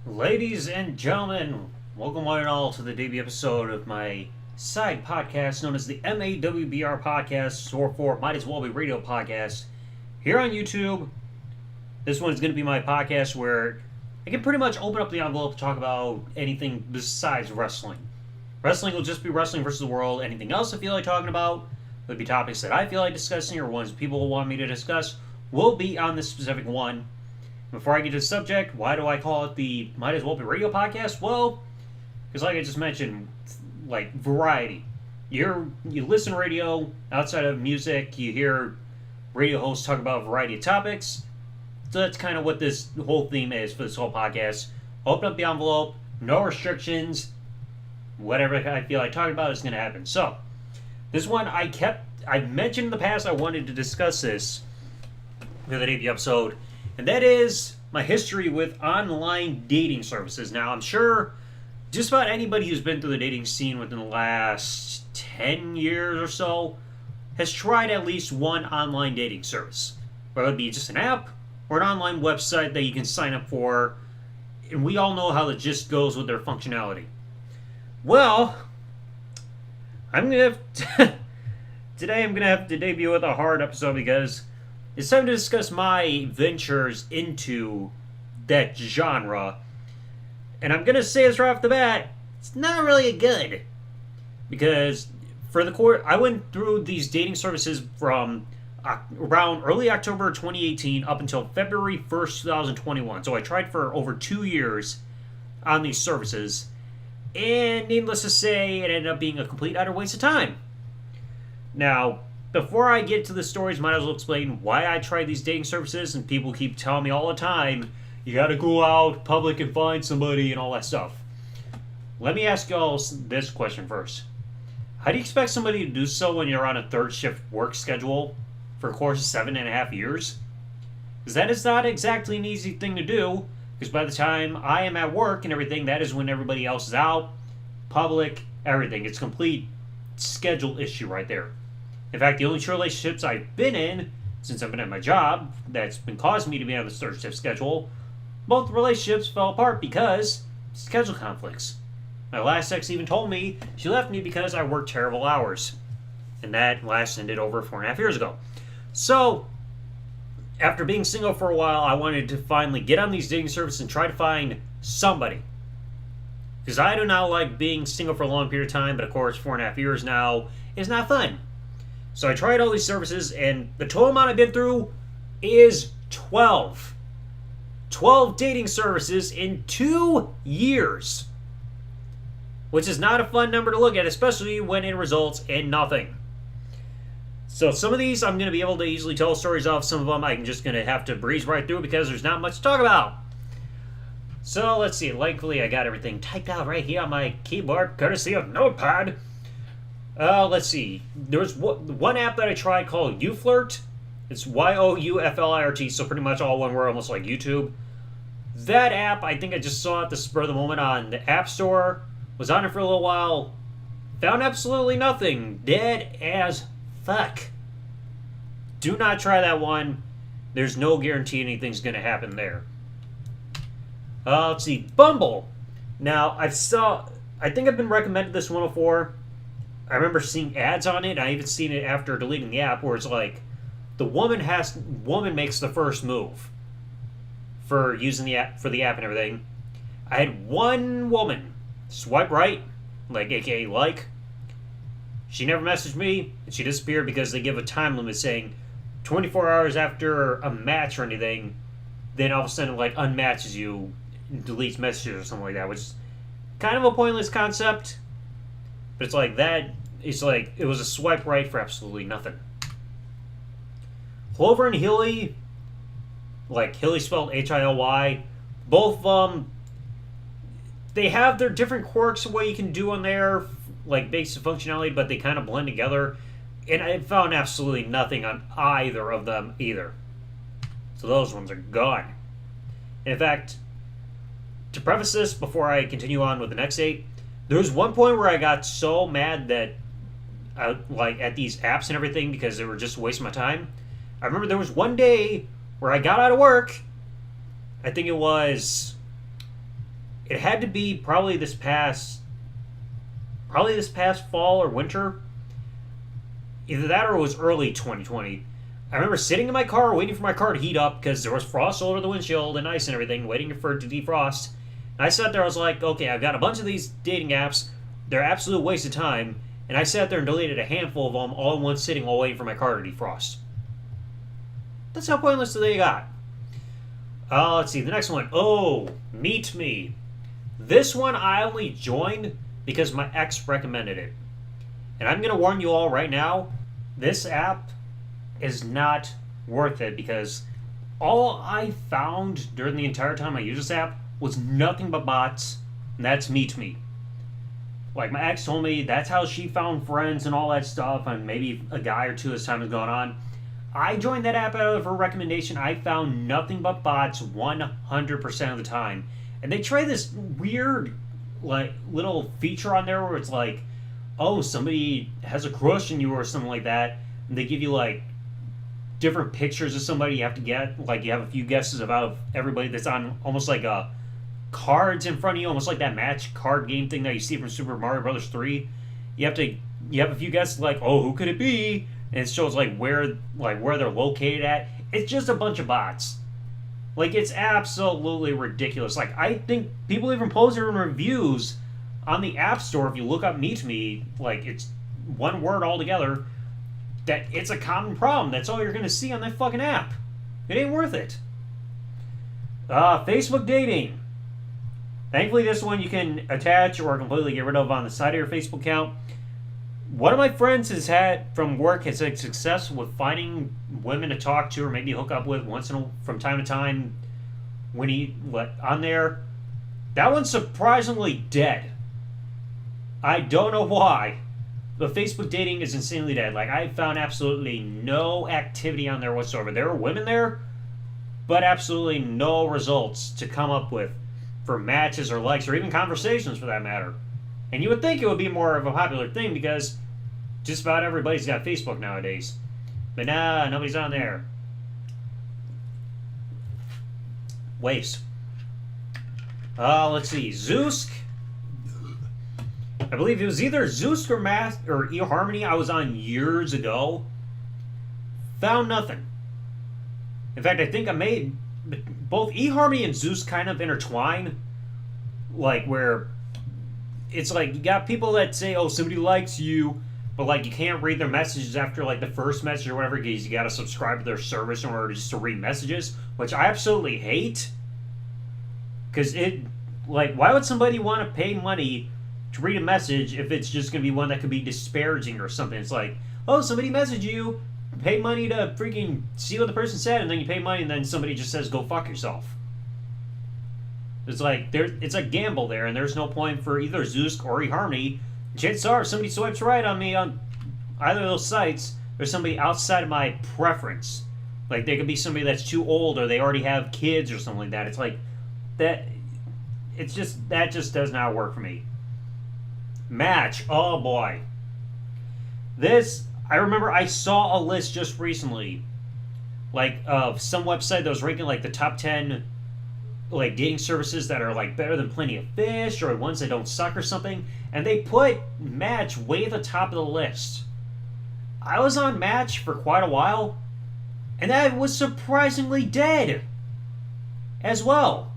Ladies and gentlemen, welcome one and all to the debut episode of my side podcast known as the MAWBR podcast, or for Might As Well Be Radio podcast, here on YouTube. This one's going to be my podcast where I can pretty much open up the envelope to talk about anything besides wrestling. Wrestling will just be wrestling versus the world. Anything else I feel like talking about would be topics that I feel like discussing or ones people will want me to discuss will be on this specific one. Before I get to the subject, why do I call it the Might As Well Be Radio podcast? Well, because like I just mentioned, like variety. You listen to radio outside of music, you hear radio hosts talk about a variety of topics. So that's kind of what this whole theme is for this whole podcast. Open up the envelope, no restrictions. Whatever I feel like talking about is going to happen. So, this one I mentioned in the past I wanted to discuss this for the debut episode. And that is my history with online dating services. Now, I'm sure just about anybody who's been through the dating scene within the last 10 years or so has tried at least one online dating service. Whether it be just an app or an online website that you can sign up for. And we all know how the gist goes with their functionality. Well, today I'm going to have to debut with a hard episode because it's time to discuss my ventures into that genre. And I'm going to say this right off the bat, it's not really good. Because for the core, I went through these dating services from around early October 2018 up until February 1st, 2021. So I tried for over 2 years on these services. And needless to say, it ended up being a complete utter waste of time. Now, before I get to the stories, might as well explain why I tried these dating services, and people keep telling me all the time, you gotta go out public and find somebody and all that stuff. Let me ask y'all this question first. How do you expect somebody to do so when you're on a third shift work schedule for a course of 7.5 years? Because that is not exactly an easy thing to do, because by the time I am at work and everything, that is when everybody else is out, public, everything. It's a complete schedule issue right there. In fact, the only true relationships I've been in since I've been at my job that's been causing me to be on this third shift schedule, both relationships fell apart because schedule conflicts. My last ex even told me she left me because I worked terrible hours. And that last ended over 4.5 years ago. So, after being single for a while, I wanted to finally get on these dating services and try to find somebody. Because I do not like being single for a long period of time, but of course 4.5 years now is not fun. So I tried all these services, and the total amount I've been through is 12. 12 dating services in 2 years. Which is not a fun number to look at, especially when it results in nothing. So some of these I'm going to be able to easily tell stories of. Some of them I'm just going to have to breeze right through because there's not much to talk about. So let's see. Likely I got everything typed out right here on my keyboard, courtesy of Notepad. Let's see. There was one app that I tried called YouFlirt. It's YOUFLIRT, so pretty much all one word, almost like YouTube. That app, I think I just saw at the spur of the moment on the App Store. Was on it for a little while. Found absolutely nothing. Dead as fuck. Do not try that one. There's no guarantee anything's going to happen there. Let's see. Bumble. Now, I think I've been recommended this one before. I remember seeing ads on it. I even seen it after deleting the app, where it's like the woman makes the first move for using the app and everything. I had one woman swipe right, like aka like. She never messaged me, and she disappeared because they give a time limit saying 24 hours after a match or anything, then all of a sudden it like unmatches you and deletes messages or something like that, which is kind of a pointless concept. But it's like that. It's like it was a swipe right for absolutely nothing. Clover and Hilly, like Hilly spelled Hilly, both they have their different quirks of what you can do on there, like basic functionality, but they kind of blend together. And I found absolutely nothing on either of them either. So those ones are gone. In fact, to preface this before I continue on with the next 8, there was one point where I got so mad that like at these apps and everything because they were just wasting my time. I remember there was one day where I got out of work. I think it was It had to be probably this past fall or winter. Either that or it was early 2020. I remember sitting in my car waiting for my car to heat up because there was frost all over the windshield and ice and everything, waiting for it to defrost. And I sat there, I was like, okay, I've got a bunch of these dating apps. They're an absolute waste of time. And I sat there and deleted a handful of them all in one sitting while waiting for my car to defrost. That's how pointless they got. Let's see, the next one. Oh, Meet Me. This one I only joined because my ex recommended it. And I'm going to warn you all right now, this app is not worth it because all I found during the entire time I used this app was nothing but bots, and that's Meet Me. Like, my ex told me that's how she found friends and all that stuff, and maybe a guy or two as time has gone on. I joined that app out of her recommendation. I found nothing but bots 100% of the time. And they try this weird, like, little feature on there where it's like, oh, somebody has a crush on you or something like that, and they give you, like, different pictures of somebody you have to get. Like, you have a few guesses about everybody that's on almost like a cards in front of you, almost like that match card game thing that you see from Super Mario Brothers 3. You have a few guesses like, oh, who could it be? And it shows like where they're located at. It's just a bunch of bots. Like, it's absolutely ridiculous. Like, I think people even post their reviews on the App Store. If you look up Meet Me, like, it's one word altogether, that it's a common problem. That's all you're going to see on that fucking app. It ain't worth it. Facebook dating. Thankfully, this one you can attach or completely get rid of on the side of your Facebook account. One of my friends from work has had success with finding women to talk to or maybe hook up with from time to time when on there. That one's surprisingly dead. I don't know why, but Facebook dating is insanely dead. Like, I found absolutely no activity on there whatsoever. There were women there, but absolutely no results to come up with for matches or likes or even conversations for that matter. And you would think it would be more of a popular thing because just about everybody's got Facebook nowadays. But nah, nobody's on there. Waste. Let's see. Zoosk. I believe it was either Zoosk or eHarmony I was on years ago. Found nothing. In fact, I think I made both eHarmony and Zoosk kind of intertwine. Like, where it's like you got people that say, oh, somebody likes you, but like you can't read their messages after like the first message or whatever because you got to subscribe to their service in order just to read messages, which I absolutely hate. Because why would somebody want to pay money to read a message if it's just going to be one that could be disparaging or something? It's like, oh, somebody messaged you, pay money to freaking see what the person said, and then you pay money and then somebody just says, go fuck yourself. It's like, it's a gamble there, and there's no point for either Zoosk or eHarmony. Chances are, if somebody swipes right on me on either of those sites, there's somebody outside of my preference. Like, they could be somebody that's too old, or they already have kids or something like that. It's like, that just does not work for me. Match. Oh, boy. This, I remember I saw a list just recently, like, of some website that was ranking, like, the top 10 like dating services that are like better than Plenty of Fish or ones that don't suck or something, and they put Match way at the top of the list. I was on Match for quite a while, and that was surprisingly dead as well.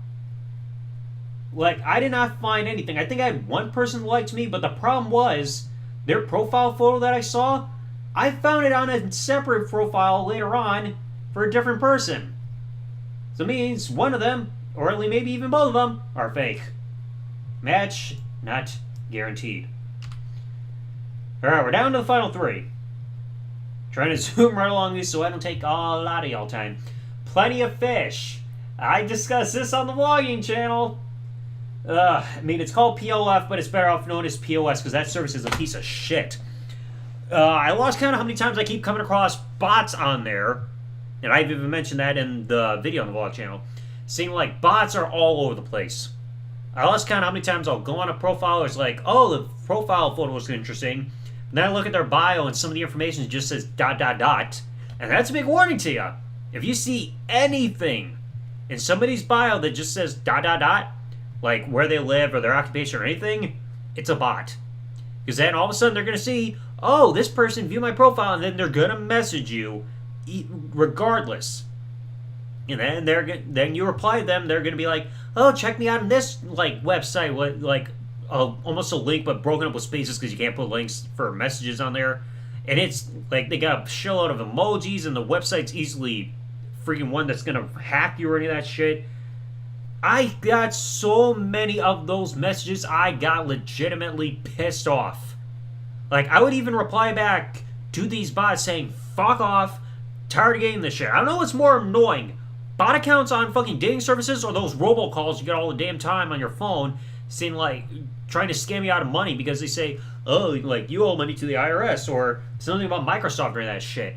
Like, I did not find anything. I think I had one person who liked me, but the problem was their profile photo that I saw, I found it on a separate profile later on for a different person. So it means one of them, or at least maybe even both of them, are fake. Match not guaranteed. Alright, we're down to the final three. Trying to zoom right along these so I don't take a lot of y'all time. Plenty of Fish. I discussed this on the vlogging channel. I mean, it's called PLF, but it's better off known as POS because that service is a piece of shit. I lost count of how many times I keep coming across bots on there. And I've even mentioned that in the video on the vlog channel. Seeing like bots are all over the place. I lost count of how many times I'll go on a profile. It's like, oh, the profile photo was interesting. And then I look at their bio and some of the information just says ... And that's a big warning to you. If you see anything in somebody's bio that just says ... like where they live or their occupation or anything, it's a bot. Because then all of a sudden they're going to see, oh, this person viewed my profile, and then they're going to message you regardless. And then you reply to them, they're going to be like, oh, check me out on this like website, like almost a link but broken up with spaces because you can't put links for messages on there. And it's like they got a shitload of emojis, and the website's easily freaking one that's going to hack you or any of that shit. I got so many of those messages, I got legitimately pissed off. Like, I would even reply back to these bots saying, fuck off, tired of getting this shit. I don't know what's more annoying, bot accounts on fucking dating services or those robocalls you get all the damn time on your phone saying, like, trying to scam you out of money because they say, oh, like, you owe money to the IRS or something about Microsoft or that shit.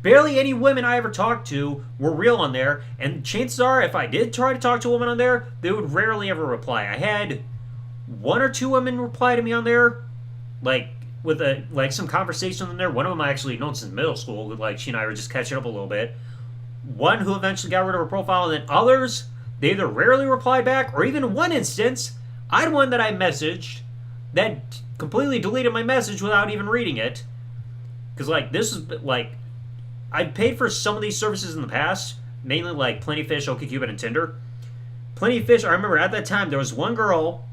Barely any women I ever talked to were real on there, and chances are, if I did try to talk to a woman on there, they would rarely ever reply. I had one or two women reply to me on there, like with some conversation on there. One of them I actually known since middle school. Like she and I were just catching up a little bit. One who eventually got rid of her profile, and then others they either rarely replied back, or even in one instance, I had one that I messaged that completely deleted my message without even reading it. Because like this is like. I paid for some of these services in the past, mainly like Plenty of Fish, OkCupid, and Tinder. Plenty of Fish, I remember at that time there was one girl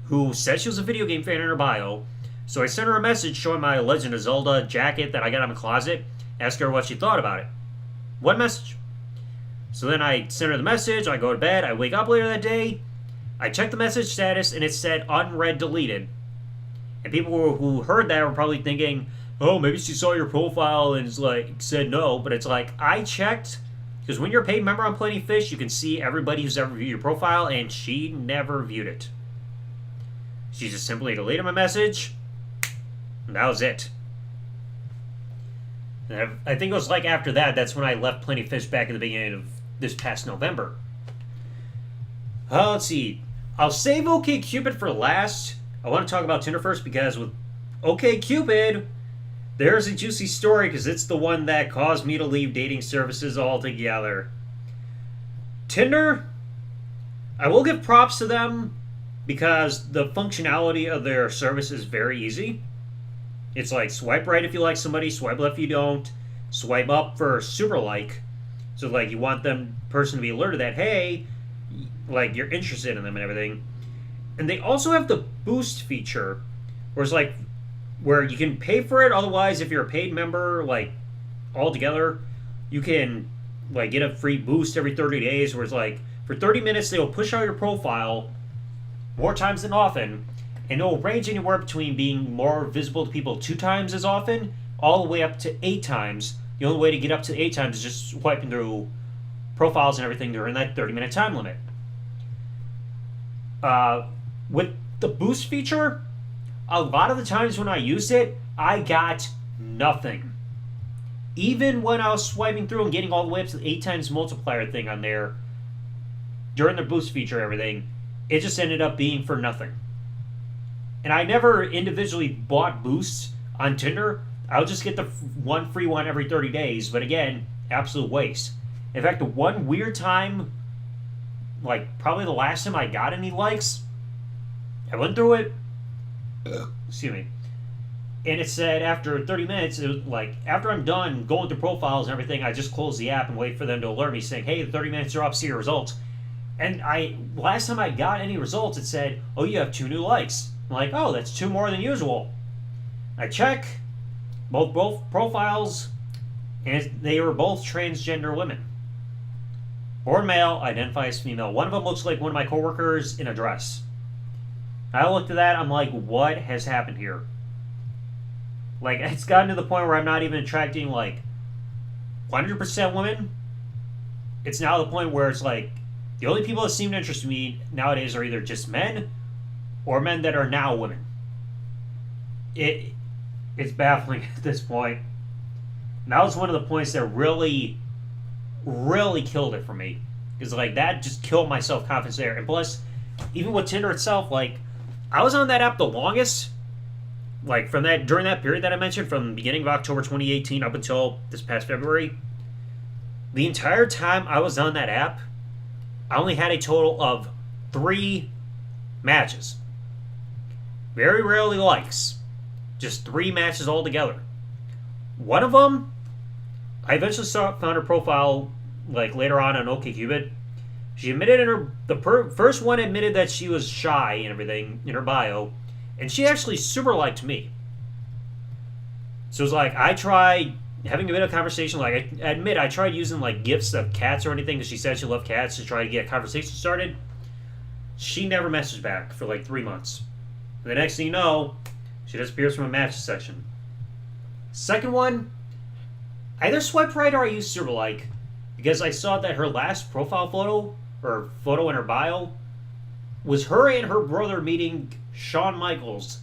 who said she was a video game fan in her bio, so I sent her a message showing my Legend of Zelda jacket that I got out of my closet, asked her what she thought about it. One message. So then I sent her the message, I go to bed, I wake up later that day, I check the message status, and it said unread deleted. And people who heard that were probably thinking, oh, maybe she saw your profile and said no, but it's like, I checked, because when you're a paid member on Plenty of Fish, you can see everybody who's ever viewed your profile, and she never viewed it. She just simply deleted my message, and that was it. And I think it was like after that, that's when I left Plenty of Fish back in the beginning of this past November. Let's see. I'll save OkCupid for last. I want to talk about Tinder first, because with OkCupid, there's a juicy story, because it's the one that caused me to leave dating services altogether. Tinder, I will give props to them because the functionality of their service is very easy. It's like swipe right if you like somebody, swipe left if you don't, swipe up for super like. So like you want them person to be alerted that, hey, like you're interested in them and everything. And they also have the boost feature, where it's like where you can pay for it. Otherwise, if you're a paid member, like altogether, you can like get a free boost every 30 days. Where it's like for 30 minutes they'll push out your profile more times than often, and it'll range anywhere between being more visible to people 2 times as often, all the way up to 8 times. The only way to get up to 8 times is just swiping through profiles and everything during that 30-minute time limit. With the boost feature, a lot of the times when I used it, I got nothing. Even when I was swiping through and getting all the way up to the 8 times multiplier thing on there, during the boost feature and everything, it just ended up being for nothing. And I never individually bought boosts on Tinder. I'll just get the one free one every 30 days. But again, absolute waste. In fact, the one weird time, like probably the last time I got any likes, I went through it, excuse me, and it said after 30 minutes, it was like, after I'm done going through profiles and everything, I just close the app and wait for them to alert me saying, hey, the 30 minutes are up, see your results. And last time I got any results, it said, oh, you have 2 new likes. I'm like, oh, that's 2 more than usual. I check both profiles, and they were both transgender women. Born male, identify as female. One of them looks like one of my coworkers in a dress. I looked at that, I'm like, what has happened here? Like, it's gotten to the point where I'm not even attracting, like, 100% women. It's now the point where it's like, the only people that seem to interest me nowadays are either just men or men that are now women. It's baffling at this point. And that was one of the points that really, really killed it for me. Because, like, that just killed my self-confidence there. And plus, even with Tinder itself, like, I was on that app the longest. Like, during that period that I mentioned, from the beginning of October 2018 up until this past February. The entire time I was on that app, I only had a total of 3 matches. Very rarely likes. Just 3 matches altogether. One of them, I eventually found her profile like later on OkCupid. She admitted in her first one admitted that she was shy and everything in her bio, and she actually super liked me. So it was like I tried having a bit of conversation. Like I admit, I tried using like gifs of cats or anything because she said she loved cats to try to get a conversation started. She never messaged back for like 3 months. And the next thing you know, she disappears from a matches section. Second one, I either swiped right or I used super like because I saw that her last profile photo or photo in her bio was her and her brother meeting Shawn Michaels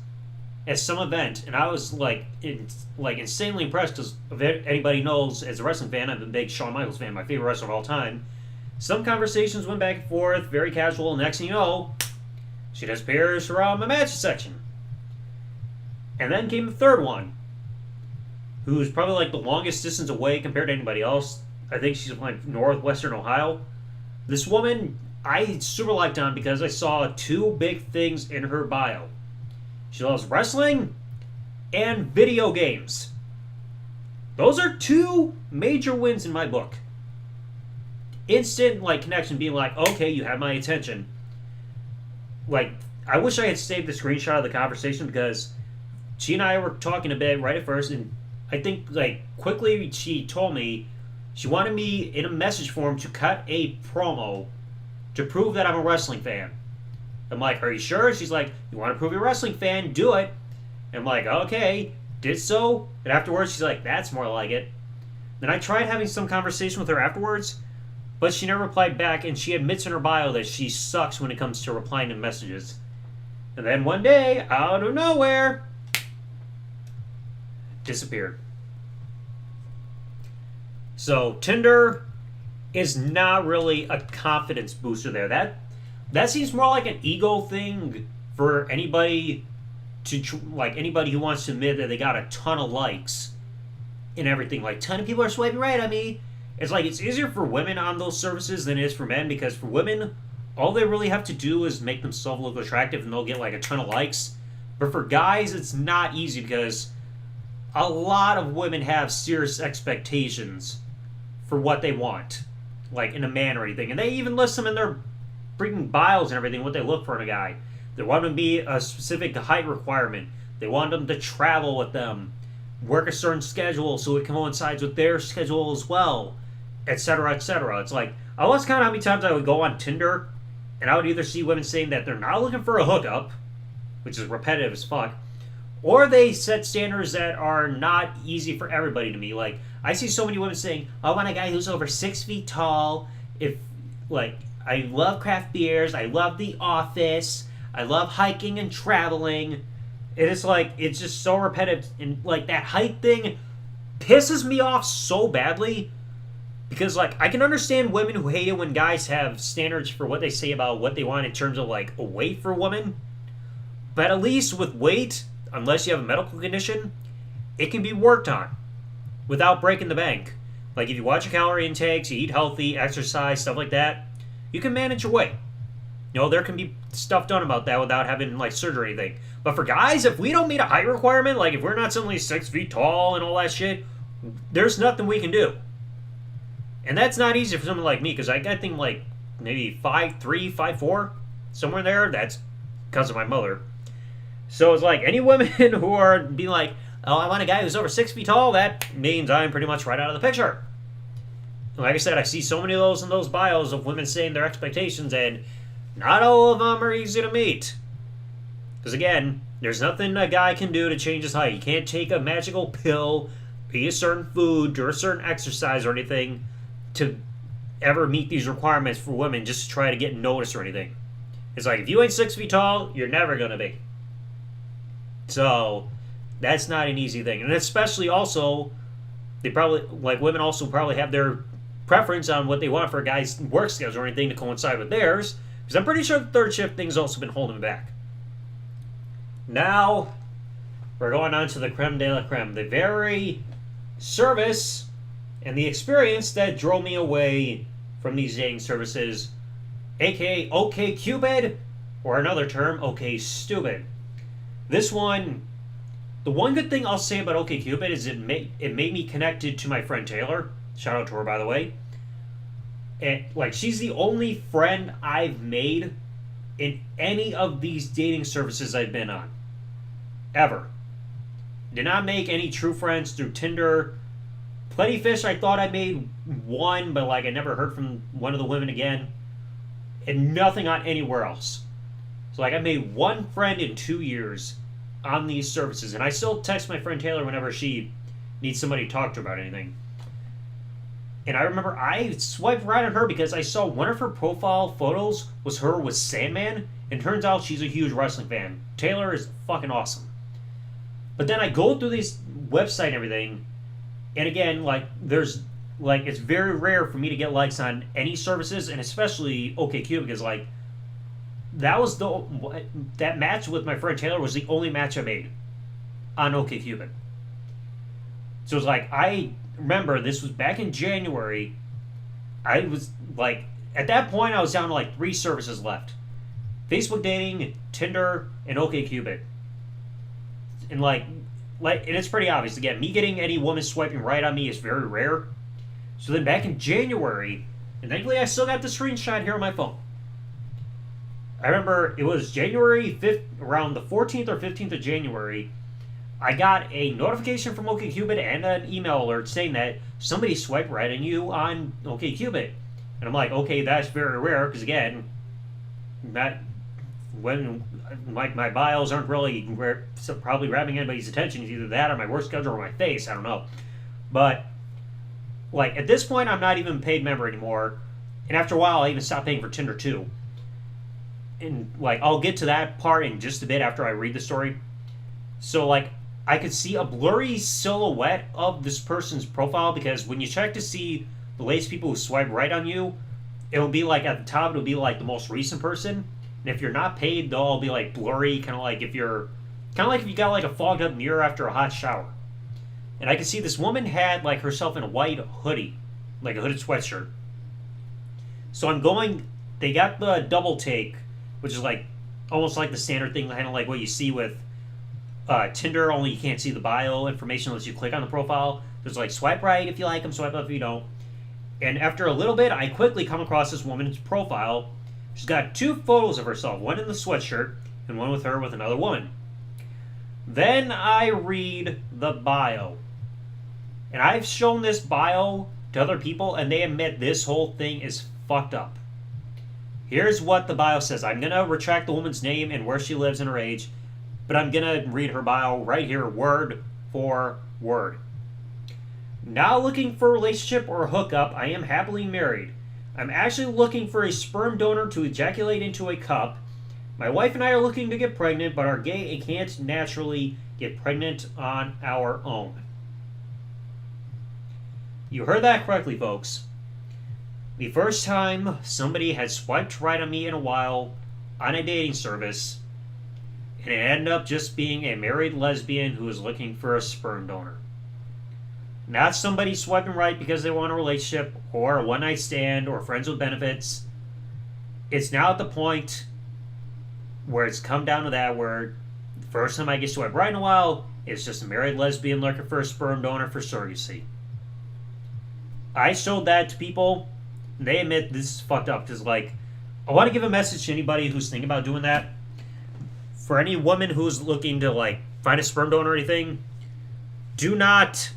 at some event, and I was like insanely impressed because if anybody knows, as a wrestling fan, I'm a big Shawn Michaels fan, my favorite wrestler of all time. Some conversations went back and forth, very casual. Next thing you know, she disappears around the match section. And then came the third one, who's probably like the longest distance away compared to anybody else. I think she's from like northwestern Ohio. This woman I super liked on because I saw 2 big things in her bio. She loves wrestling and video games. Those are 2 major wins in my book. Instant like connection, being like, okay, you have my attention. Like, I wish I had saved the screenshot of the conversation because she and I were talking a bit right at first, and I think like quickly she told me she wanted me in a message form to cut a promo to prove that I'm a wrestling fan. I'm like, are you sure? She's like, you want to prove you're a wrestling fan? Do it. And I'm like, okay. Did so. And afterwards, she's like, that's more like it. Then I tried having some conversation with her afterwards, but she never replied back, and she admits in her bio that she sucks when it comes to replying to messages. And then one day, out of nowhere, disappeared. So Tinder is not really a confidence booster there. That seems more like an ego thing for anybody anybody who wants to admit that they got a ton of likes and everything. Like, ton of people are swiping right on me. It's like it's easier for women on those services than it is for men, because for women, all they really have to do is make themselves look attractive and they'll get like a ton of likes. But for guys, it's not easy because a lot of women have serious expectations for what they want, like in a man or anything. And they even list them in their freaking bios and everything, what they look for in a guy. They want them to be a specific height requirement. They want them to travel with them, work a certain schedule so it coincides with their schedule as well, etc., etc. It's like, I lost count how many times I would go on Tinder and I would either see women saying that they're not looking for a hookup, which is repetitive as fuck, or they set standards that are not easy for everybody to meet. Like, I see so many women saying, I want a guy who's over 6 feet tall, I love craft beers, I love The Office, I love hiking and traveling. It is like, it's just so repetitive, and like that height thing pisses me off so badly, because like I can understand women who hate it when guys have standards for what they say about what they want in terms of like a weight for a woman, but at least with weight, unless you have a medical condition, it can be worked on without breaking the bank. Like if you watch your calorie intakes, you eat healthy, exercise, stuff like that, you can manage your weight. You know, there can be stuff done about that without having like surgery or anything. But for guys, if we don't meet a height requirement, like if we're not suddenly 6 feet tall and all that shit, there's nothing we can do. And that's not easy for someone like me, because I think like maybe 5'3", 5'4", somewhere there. That's because of my mother. So it's like any women who are being like, oh, I want a guy who's over 6 feet tall, that means I'm pretty much right out of the picture. Like I said, I see so many of those in those bios of women saying their expectations, and not all of them are easy to meet. Because again, there's nothing a guy can do to change his height. You can't take a magical pill, eat a certain food, do a certain exercise or anything to ever meet these requirements for women just to try to get noticed or anything. It's like, if you ain't 6 feet tall, you're never going to be. So, that's not an easy thing. And especially also, women also probably have their preference on what they want for a guy's work schedule or anything to coincide with theirs. Because I'm pretty sure the third shift thing's also been holding me back. Now, we're going on to the creme de la creme. The very service and the experience that drove me away from these dating services aka OkCupid, or another term, OkStupid. This one, the one good thing I'll say about OkCupid is it made me connected to my friend Taylor. Shout out to her, by the way. And like, she's the only friend I've made in any of these dating services I've been on, ever. Did not make any true friends through Tinder. Plenty Fish, I thought I made one, but like I never heard from one of the women again, and nothing on anywhere else. So like I made one friend in 2 years on these services, and I still text my friend Taylor whenever she needs somebody to talk to about anything. And I remember I swiped right on her because I saw one of her profile photos was her with Sandman, and turns out she's a huge wrestling fan. Taylor is fucking awesome. But then I go through this website and everything, and again, like, there's, like, it's very rare for me to get likes on any services, and especially OkCupid, because, like, that match with my friend Taylor was the only match I made on OkCupid. So it's like, I remember this was back in January. I was like, at that point I was down to like 3 services left: Facebook dating, Tinder, and OkCupid. And like and it's pretty obvious. Again, me getting any woman swiping right on me is very rare. So then back in January, and thankfully I still got the screenshot here on my phone. I remember it was January 5th, around the 14th or 15th of January. I got a notification from OkCupid and an email alert saying that somebody swiped right on you on OkCupid. And I'm like, okay, that's very rare, because again, that when like my bios aren't really probably grabbing anybody's attention, it's either that or my work schedule or my face, I don't know. But like at this point I'm not even a paid member anymore, and after a while I even stopped paying for Tinder too. And like I'll get to that part in just a bit after I read the story. So like I could see a blurry silhouette of this person's profile, because when you check to see the latest people who swipe right on you, it'll be like at the top, it'll be like the most recent person. And if you're not paid, they'll all be like blurry, kind of like if you got like a fogged up mirror after a hot shower. And I could see this woman had like herself in a white hoodie, like a hooded sweatshirt. So they got the double take, which is like almost like the standard thing, kind of like what you see with Tinder, only you can't see the bio information unless you click on the profile. There's like swipe right if you like them, swipe left if you don't. And after a little bit, I quickly come across this woman's profile. She's got 2 photos of herself, one in the sweatshirt and one with her with another woman. Then I read the bio. And I've shown this bio to other people, and they admit this whole thing is fucked up. Here's what the bio says. I'm going to retract the woman's name and where she lives and her age, but I'm going to read her bio right here, word for word. Not looking for a relationship or a hookup. I am happily married. I'm actually looking for a sperm donor to ejaculate into a cup. My wife and I are looking to get pregnant, but are gay and can't naturally get pregnant on our own. You heard that correctly, folks. The first time somebody had swiped right on me in a while on a dating service, and it ended up just being a married lesbian who was looking for a sperm donor. Not somebody swiping right because they want a relationship or a one-night stand or friends with benefits. It's now at the point where it's come down to that, where the first time I get swiped right in a while, it's just a married lesbian looking for a sperm donor for surrogacy. I showed that to people. They admit this is fucked up, because like, I want to give a message to anybody who's thinking about doing that. For any woman who's looking to like find a sperm donor or anything, do not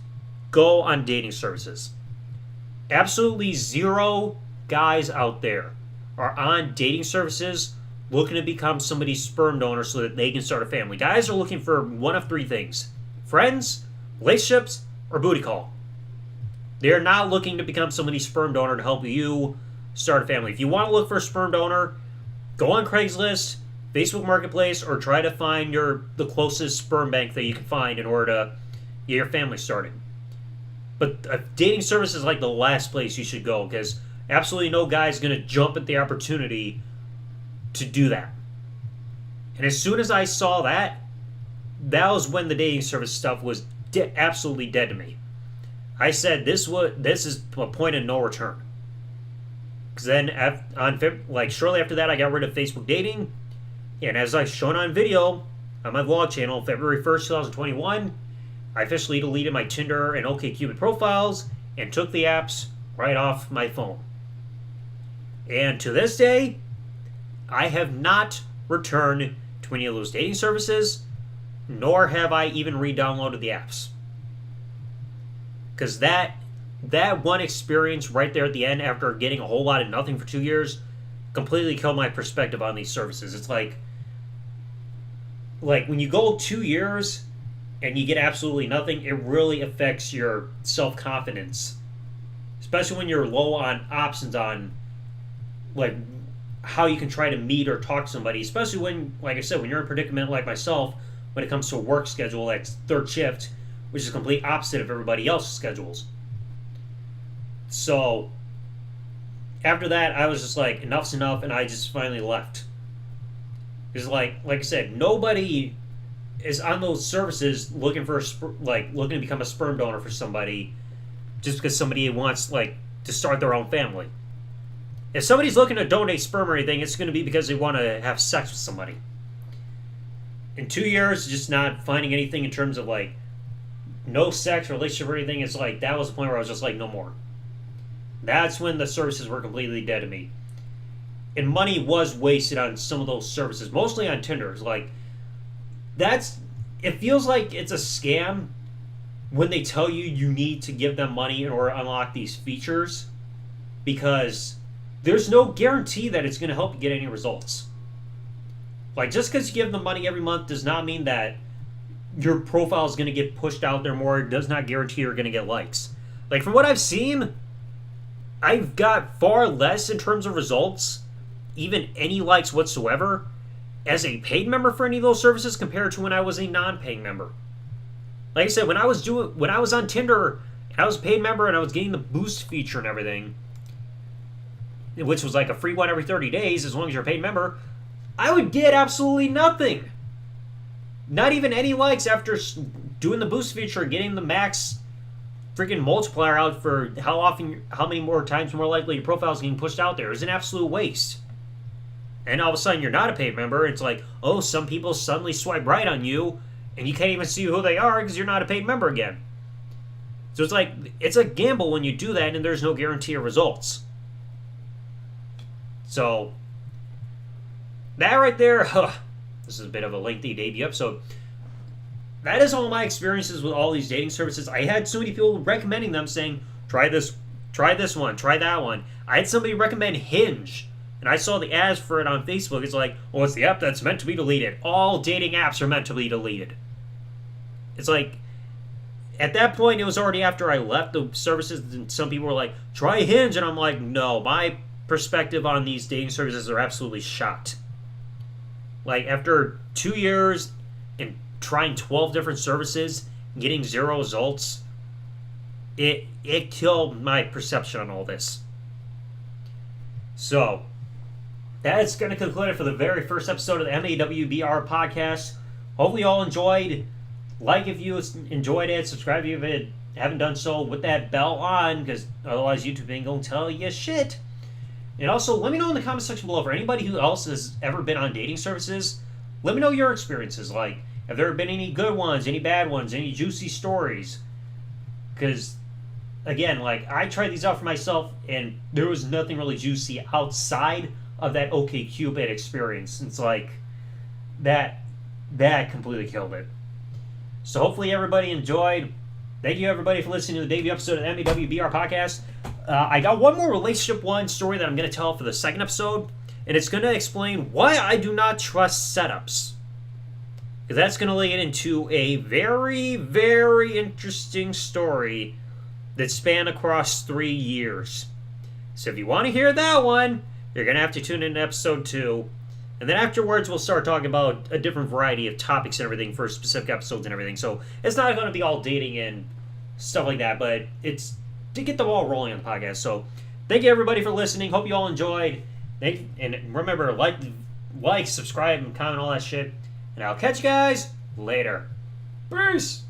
go on dating services. Absolutely zero guys out there are on dating services looking to become somebody's sperm donor so that they can start a family. Guys are looking for one of 3 things: friends, relationships, or booty call. They're not looking to become somebody's sperm donor to help you start a family. If you want to look for a sperm donor, go on Craigslist, Facebook Marketplace, or try to find the closest sperm bank that you can find in order to get your family started. But a dating service is like the last place you should go, because absolutely no guy is going to jump at the opportunity to do that. And as soon as I saw that, that was when the dating service stuff was absolutely dead to me. I said this is a point of no return. Because then, shortly after that, I got rid of Facebook dating. And as I've shown on video on my vlog channel, February 1st, 2021, I officially deleted my Tinder and OkCupid profiles and took the apps right off my phone. And to this day, I have not returned to any of those dating services, nor have I even re-downloaded the apps. Because that one experience right there at the end, after getting a whole lot of nothing for 2 years, completely killed my perspective on these services. It's like when you go 2 years and you get absolutely nothing, it really affects your self-confidence. Especially when you're low on options on like how you can try to meet or talk to somebody. Especially when, like I said, when you're in a predicament like myself, when it comes to a work schedule that's third shift, which is the complete opposite of everybody else's schedules. So after that, I was just like, enough's enough, and I just finally left. Because like I said, nobody is on those services looking for looking to become a sperm donor for somebody just because somebody wants to start their own family. If somebody's looking to donate sperm or anything, it's going to be because they want to have sex with somebody. In 2 years, just not finding anything in terms of no sex, relationship, or anything, it's that was the point where I was just no more. That's when the services were completely dead to me. And money was wasted on some of those services, mostly on Tinder. It feels like it's a scam when they tell you need to give them money in order to unlock these features, because there's no guarantee that it's going to help you get any results. Just because you give them money every month does not mean that your profile is going to get pushed out there more. It does not guarantee you're going to get likes. From what I've seen, I've got far less in terms of results, even any likes whatsoever, as a paid member for any of those services compared to when I was a non-paying member. Like I said, when I was on Tinder, I was a paid member and I was getting the boost feature and everything, which was a free one every 30 days as long as you're a paid member, I would get absolutely nothing. Not even any likes after doing the boost feature and getting the max freaking multiplier out for how many more times more likely your profile is getting pushed out there. It's an absolute waste. And all of a sudden you're not a paid member. It's some people suddenly swipe right on you and you can't even see who they are because you're not a paid member again. So it's a gamble when you do that, and there's no guarantee of results. So that right there, this is a bit of a lengthy debut episode. That is all my experiences with all these dating services. I had so many people recommending them, saying, try this one, try that one. I had somebody recommend Hinge, and I saw the ads for it on Facebook. It's it's the app that's meant to be deleted. All dating apps are meant to be deleted. It's at that point, it was already after I left the services, and some people were try Hinge, and I'm no, my perspective on these dating services are absolutely shot. After 2 years and trying 12 different services, getting 0 results, it killed my perception on all this. So that's going to conclude it for the very first episode of the MAWBR podcast. Hopefully you all enjoyed. Like if you enjoyed it, subscribe if you haven't done so, with that bell on, because otherwise YouTube ain't going to tell you shit. And also, let me know in the comment section below, for anybody who else has ever been on dating services, let me know your experiences. Have there been any good ones, any bad ones, any juicy stories? Because, again, I tried these out for myself, and there was nothing really juicy outside of that OkCupid experience. It's that completely killed it. So hopefully everybody enjoyed. Thank you everybody for listening to the debut episode of the MAWBR podcast. I got one more relationship story that I'm going to tell for the second episode, and it's going to explain why I do not trust setups. Because that's going to lead into a very, very interesting story that spanned across 3 years. So if you want to hear that one, you're going to have to tune in to episode 2. And then afterwards, we'll start talking about a different variety of topics and everything for specific episodes and everything. So it's not going to be all dating and stuff like that, but it's to get the ball rolling on the podcast. So thank you everybody for listening. Hope you all enjoyed. And remember, like, subscribe, and comment, all that shit. And I'll catch you guys later. Peace!